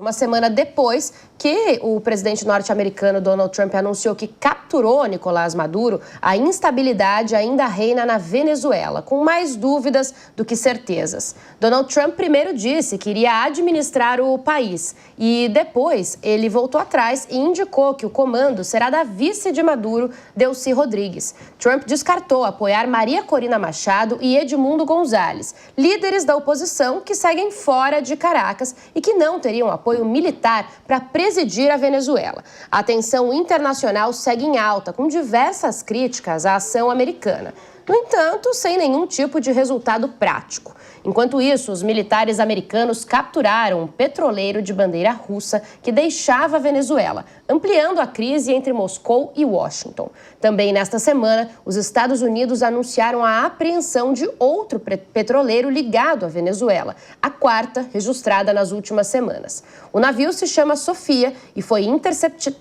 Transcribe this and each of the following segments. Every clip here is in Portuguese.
Uma semana depois que o presidente norte-americano Donald Trump anunciou que capturou Nicolás Maduro, a instabilidade ainda reina na Venezuela, com mais dúvidas do que certezas. Donald Trump primeiro disse que iria administrar o país e depois ele voltou atrás e indicou que o comando será da vice de Maduro, Delcy Rodrigues. Trump descartou apoiar Maria Corina Machado e Edmundo Gonzalez, líderes da oposição que seguem fora de Caracas e que não teriam apoio militar para presidir a Venezuela. A tensão internacional segue em alta, com diversas críticas à ação americana. No entanto, sem nenhum tipo de resultado prático. Enquanto isso, os militares americanos capturaram um petroleiro de bandeira russa que deixava a Venezuela, ampliando a crise entre Moscou e Washington. Também nesta semana, os Estados Unidos anunciaram a apreensão de outro petroleiro ligado à Venezuela, a quarta registrada nas últimas semanas. O navio se chama Sofia e foi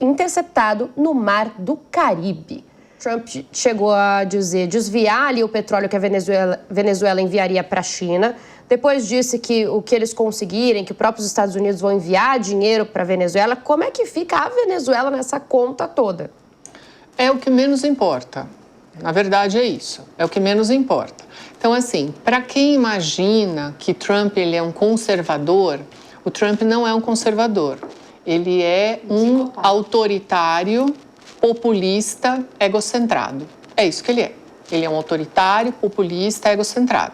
interceptado no Mar do Caribe. Trump chegou a desviar ali o petróleo que a Venezuela enviaria para a China. Depois disse que o que eles conseguirem, que os próprios Estados Unidos vão enviar dinheiro para a Venezuela. Como é que fica a Venezuela nessa conta toda? É o que menos importa. Na verdade, é isso. É o que menos importa. Então, assim, para quem imagina que Trump ele é um conservador, o Trump não é um conservador. Ele é um autoritário, populista, egocentrado. É isso que ele é. Ele é um autoritário, populista, egocentrado.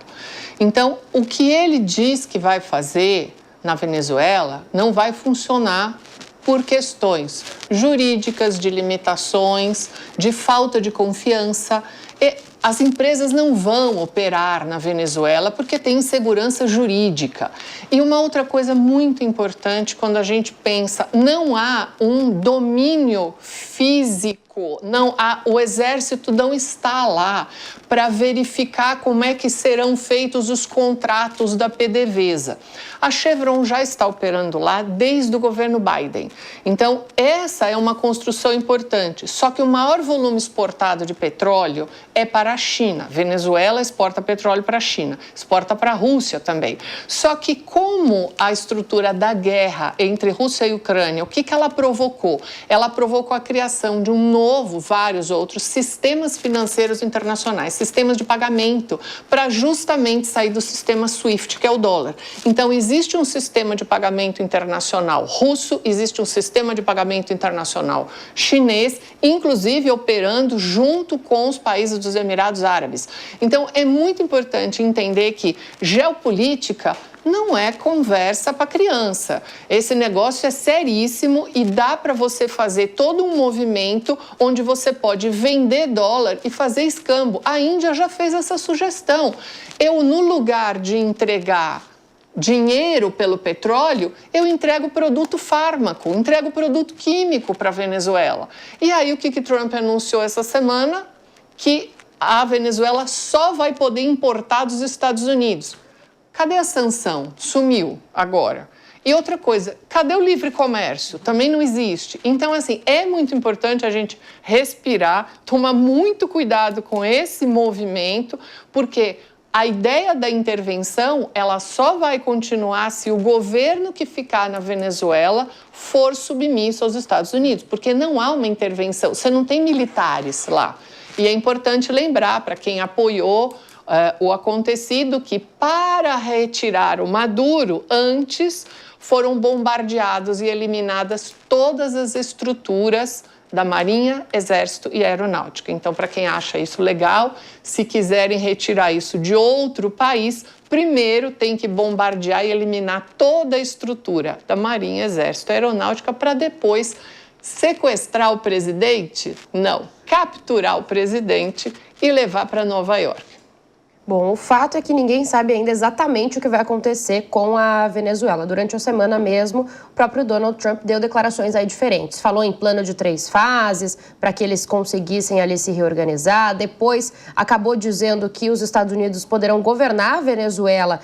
Então, o que ele diz que vai fazer na Venezuela não vai funcionar por questões jurídicas, de limitações, de falta de confiança. E as empresas não vão operar na Venezuela porque tem insegurança jurídica. E uma outra coisa muito importante quando a gente pensa, não há um domínio físico, o exército não está lá para verificar como é que serão feitos os contratos da PDVSA. A Chevron já está operando lá desde o governo Biden. Então, essa é uma construção importante. Só que o maior volume exportado de petróleo é para a China. Venezuela exporta petróleo para a China, exporta para a Rússia também. Só que como a estrutura da guerra entre Rússia e Ucrânia, o que ela provocou? Ela provocou a criação de vários outros sistemas financeiros internacionais, sistemas de pagamento, para justamente sair do sistema SWIFT, que é o dólar. Então, existe um sistema de pagamento internacional russo, existe um sistema de pagamento internacional chinês, inclusive operando junto com os países dos Emirados Árabes. Então, é muito importante entender que geopolítica não é conversa para criança. Esse negócio é seríssimo e dá para você fazer todo um movimento onde você pode vender dólar e fazer escambo. A Índia já fez essa sugestão. No lugar de entregar dinheiro pelo petróleo, eu entrego produto fármaco, entrego produto químico para a Venezuela. E aí o que Trump anunciou essa semana? Que a Venezuela só vai poder importar dos Estados Unidos. Cadê a sanção? Sumiu agora. E outra coisa, cadê o livre comércio? Também não existe. Então, assim, é muito importante a gente respirar, tomar muito cuidado com esse movimento, porque a ideia da intervenção, ela só vai continuar se o governo que ficar na Venezuela for submisso aos Estados Unidos, porque não há uma intervenção, você não tem militares lá. E é importante lembrar, para quem apoiou o acontecido, que para retirar o Maduro, antes foram bombardeados e eliminadas todas as estruturas da Marinha, Exército e Aeronáutica. Então, para quem acha isso legal, se quiserem retirar isso de outro país, primeiro tem que bombardear e eliminar toda a estrutura da Marinha, Exército e Aeronáutica para depois sequestrar o presidente? Não. Capturar o presidente e levar para Nova York. Bom, o fato é que ninguém sabe ainda exatamente o que vai acontecer com a Venezuela. Durante a semana mesmo, o próprio Donald Trump deu declarações aí diferentes. Falou em plano de 3 fases, para que eles conseguissem ali se reorganizar. Depois, acabou dizendo que os Estados Unidos poderão governar a Venezuela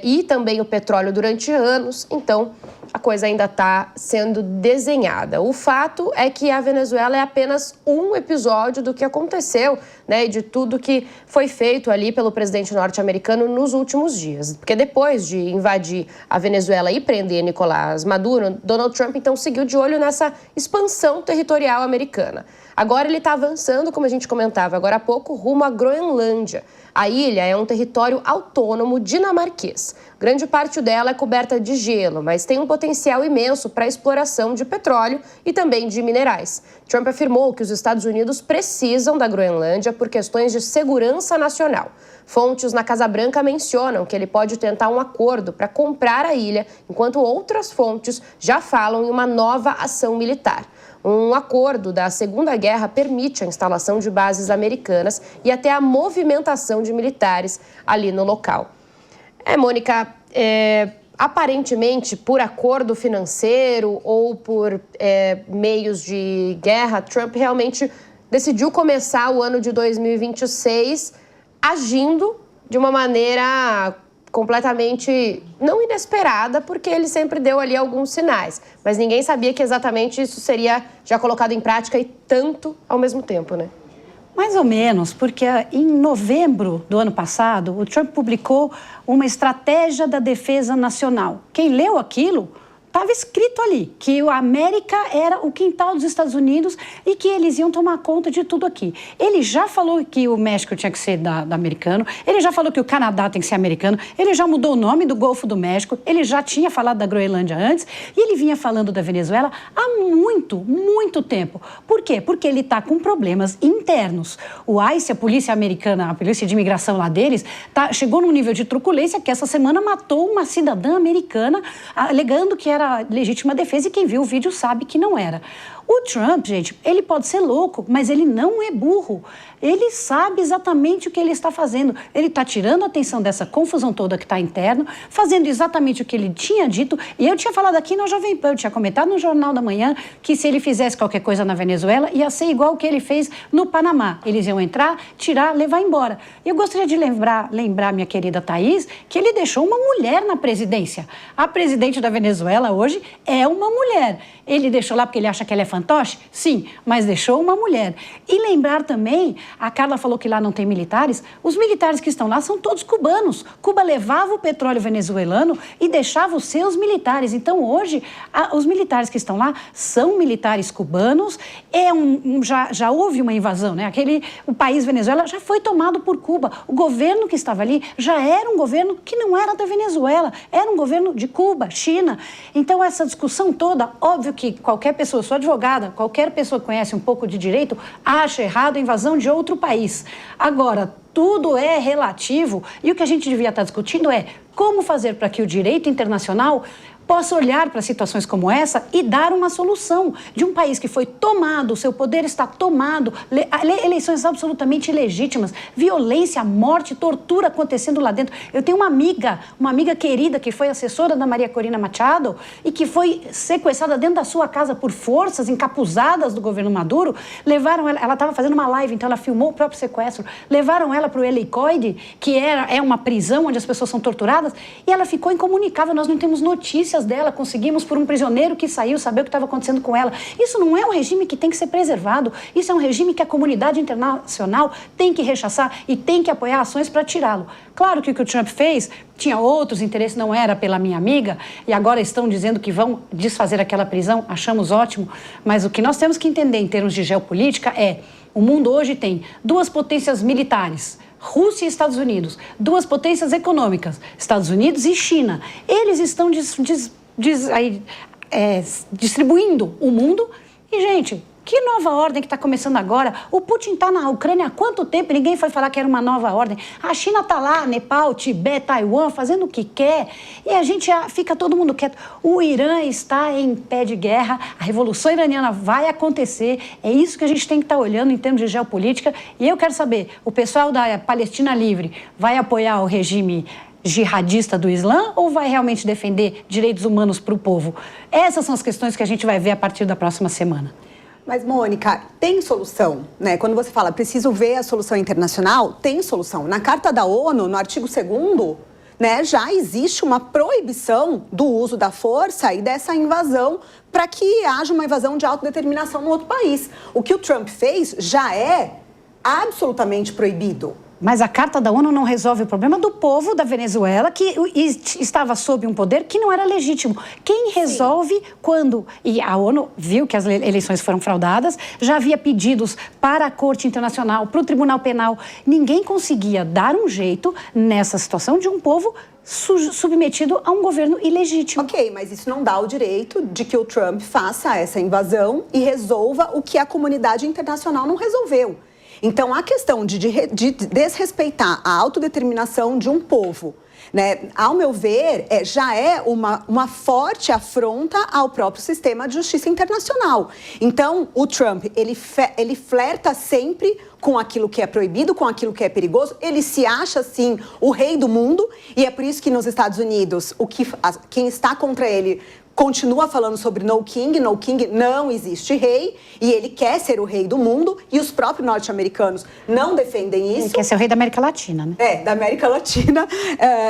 e também o petróleo durante anos. Então, a coisa ainda está sendo desenhada. O fato é que a Venezuela é apenas um episódio do que aconteceu, né, e de tudo que foi feito ali pelo presidente norte-americano nos últimos dias. Porque depois de invadir a Venezuela e prender Nicolás Maduro, Donald Trump então seguiu de olho nessa expansão territorial americana. Agora ele está avançando, como a gente comentava agora há pouco, rumo à Groenlândia. A ilha é um território autônomo dinamarquês. Grande parte dela é coberta de gelo, mas tem um potencial imenso para a exploração de petróleo e também de minerais. Trump afirmou que os Estados Unidos precisam da Groenlândia por questões de segurança nacional. Fontes na Casa Branca mencionam que ele pode tentar um acordo para comprar a ilha, enquanto outras fontes já falam em uma nova ação militar. Um acordo da Segunda Guerra permite a instalação de bases americanas e até a movimentação de militares ali no local. Mônica, aparentemente, por acordo financeiro ou por meios de guerra, Trump realmente decidiu começar o ano de 2026 agindo de uma maneira completamente não inesperada, porque ele sempre deu ali alguns sinais, mas ninguém sabia que exatamente isso seria já colocado em prática e tanto ao mesmo tempo, né? Mais ou menos, porque em novembro do ano passado, o Trump publicou uma estratégia da defesa nacional. Quem leu aquilo, estava escrito ali que a América era o quintal dos Estados Unidos e que eles iam tomar conta de tudo aqui. Ele já falou que o México tinha que ser da americano, ele já falou que o Canadá tem que ser americano, ele já mudou o nome do Golfo do México, ele já tinha falado da Groenlândia antes e ele vinha falando da Venezuela há muito tempo. Por quê? Porque ele está com problemas internos. O ICE, a polícia americana, a polícia de imigração lá deles, chegou num nível de truculência que essa semana matou uma cidadã americana alegando que era legítima defesa e quem viu o vídeo sabe que não era. O Trump, gente, ele pode ser louco, mas ele não é burro. Ele sabe exatamente o que ele está fazendo. Ele está tirando a atenção dessa confusão toda que está interna, fazendo exatamente o que ele tinha dito. E eu tinha falado aqui na Jovem Pan, eu tinha comentado no Jornal da Manhã que se ele fizesse qualquer coisa na Venezuela, ia ser igual o que ele fez no Panamá. Eles iam entrar, tirar, levar embora. E eu gostaria de lembrar minha querida Thaís, que ele deixou uma mulher na presidência. A presidente da Venezuela hoje é uma mulher. Ele deixou lá porque ele acha que ela é fantoche? Sim, mas deixou uma mulher. E lembrar também, a Carla falou que lá não tem militares, os militares que estão lá são todos cubanos. Cuba levava o petróleo venezuelano e deixava os seus militares. Então, hoje, os militares que estão lá são militares cubanos. Já houve uma invasão, né? O país Venezuela já foi tomado por Cuba. O governo que estava ali já era um governo que não era da Venezuela, era um governo de Cuba, China. Então, essa discussão toda, óbvio que qualquer pessoa, eu sou advogada, qualquer pessoa que conhece um pouco de direito, acha errado a invasão de outro país. Agora, tudo é relativo e o que a gente devia estar discutindo é como fazer para que o direito internacional possa olhar para situações como essa e dar uma solução de um país que foi tomado, o seu poder está tomado, eleições absolutamente ilegítimas, violência, morte, tortura acontecendo lá dentro. Eu tenho uma amiga querida que foi assessora da Maria Corina Machado e que foi sequestrada dentro da sua casa por forças encapuzadas do governo Maduro, levaram ela estava fazendo uma live, então ela filmou o próprio sequestro, levaram ela para o helicoide, que é uma prisão onde as pessoas são torturadas, e ela ficou incomunicável, nós não temos notícias dela, conseguimos por um prisioneiro que saiu saber o que estava acontecendo com ela. Isso não é um regime que tem que ser preservado, isso é um regime que a comunidade internacional tem que rechaçar e tem que apoiar ações para tirá-lo. Claro que o Trump fez tinha outros interesses, não era pela minha amiga, e agora estão dizendo que vão desfazer aquela prisão, achamos ótimo, mas o que nós temos que entender em termos de geopolítica é, o mundo hoje tem duas potências militares, Rússia e Estados Unidos, duas potências econômicas, Estados Unidos e China. Eles estão distribuindo o mundo e, gente, que nova ordem que está começando agora? O Putin está na Ucrânia há quanto tempo? Ninguém foi falar que era uma nova ordem. A China está lá, Nepal, Tibete, Taiwan, fazendo o que quer. E a gente fica todo mundo quieto. O Irã está em pé de guerra, a Revolução Iraniana vai acontecer. É isso que a gente tem que estar olhando em termos de geopolítica. E eu quero saber, o pessoal da Palestina Livre vai apoiar o regime jihadista do Islã ou vai realmente defender direitos humanos para o povo? Essas são as questões que a gente vai ver a partir da próxima semana. Mas, Mônica, tem solução, né? Quando você fala preciso ver a solução internacional, tem solução. Na Carta da ONU, no artigo 2º, né, já existe uma proibição do uso da força e dessa invasão para que haja uma invasão de autodeterminação no outro país. O que o Trump fez já é absolutamente proibido. Mas a Carta da ONU não resolve o problema do povo da Venezuela, que estava sob um poder que não era legítimo. Quem resolve quando... E a ONU viu que as eleições foram fraudadas, já havia pedidos para a Corte Internacional, para o Tribunal Penal. Ninguém conseguia dar um jeito nessa situação de um povo submetido a um governo ilegítimo. Ok, mas isso não dá o direito de que o Trump faça essa invasão e resolva o que a comunidade internacional não resolveu. Então, a questão de desrespeitar a autodeterminação de um povo, né, ao meu ver, já é uma forte afronta ao próprio sistema de justiça internacional. Então, o Trump, ele flerta sempre com aquilo que é proibido, com aquilo que é perigoso. Ele se acha, sim, o rei do mundo. E é por isso que nos Estados Unidos, quem está contra ele continua falando sobre no king, não existe rei, e ele quer ser o rei do mundo, e os próprios norte-americanos não defendem isso. Ele quer ser o rei da América Latina, né? Da América Latina.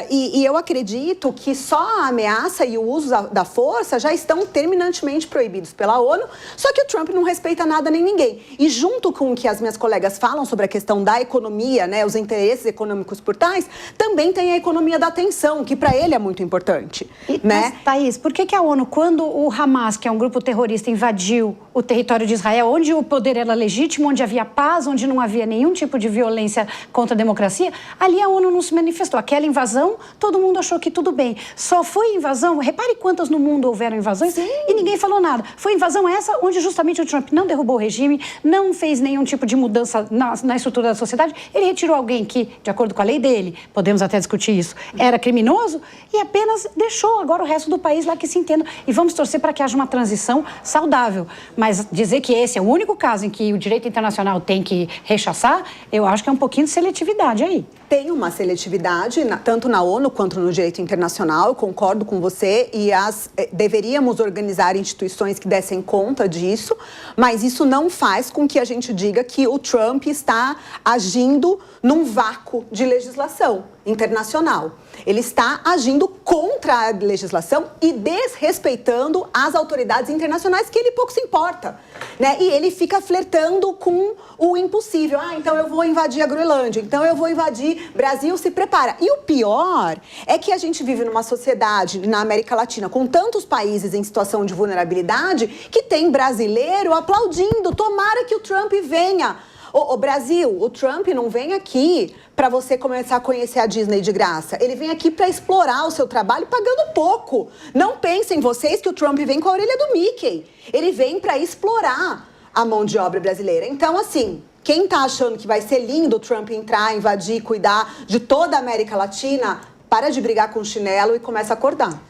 E eu acredito que só a ameaça e o uso da força já estão terminantemente proibidos pela ONU, só que o Trump não respeita nada nem ninguém. E junto com o que as minhas colegas falam sobre a questão da economia, né, os interesses econômicos por trás, também tem a economia da atenção, que para ele é muito importante. Né? Mas, Thaís, por que a ONU, quando o Hamas, que é um grupo terrorista, invadiu o território de Israel, onde o poder era legítimo, onde havia paz, onde não havia nenhum tipo de violência contra a democracia, ali a ONU não se manifestou. Aquela invasão, todo mundo achou que tudo bem. Só foi invasão, repare quantas no mundo houveram invasões. Sim. E ninguém falou nada. Foi invasão essa onde justamente o Trump não derrubou o regime, não fez nenhum tipo de mudança na estrutura da sociedade. Ele retirou alguém que, de acordo com a lei dele, podemos até discutir isso, era criminoso e apenas deixou agora o resto do país lá que se entenda. E vamos torcer para que haja uma transição saudável. Mas dizer que esse é o único caso em que o direito internacional tem que rechaçar, eu acho que é um pouquinho de seletividade aí. Tem uma seletividade, tanto na ONU quanto no direito internacional, eu concordo com você, e deveríamos organizar instituições que dessem conta disso, mas isso não faz com que a gente diga que o Trump está agindo num vácuo de legislação internacional. Ele está agindo contra a legislação e desrespeitando as autoridades internacionais, que ele pouco se importa, né? E ele fica flertando com o impossível. Então eu vou invadir a Groenlândia, então eu vou invadir Brasil, se prepara. E o pior é que a gente vive numa sociedade na América Latina com tantos países em situação de vulnerabilidade que tem brasileiro aplaudindo. Tomara que o Trump venha. Ô Brasil, o Trump não vem aqui para você começar a conhecer a Disney de graça. Ele vem aqui para explorar o seu trabalho pagando pouco. Não pensem vocês que o Trump vem com a orelha do Mickey. Ele vem para explorar a mão de obra brasileira. Então, assim, quem tá achando que vai ser lindo o Trump entrar, invadir, cuidar de toda a América Latina, para de brigar com o chinelo e começa a acordar.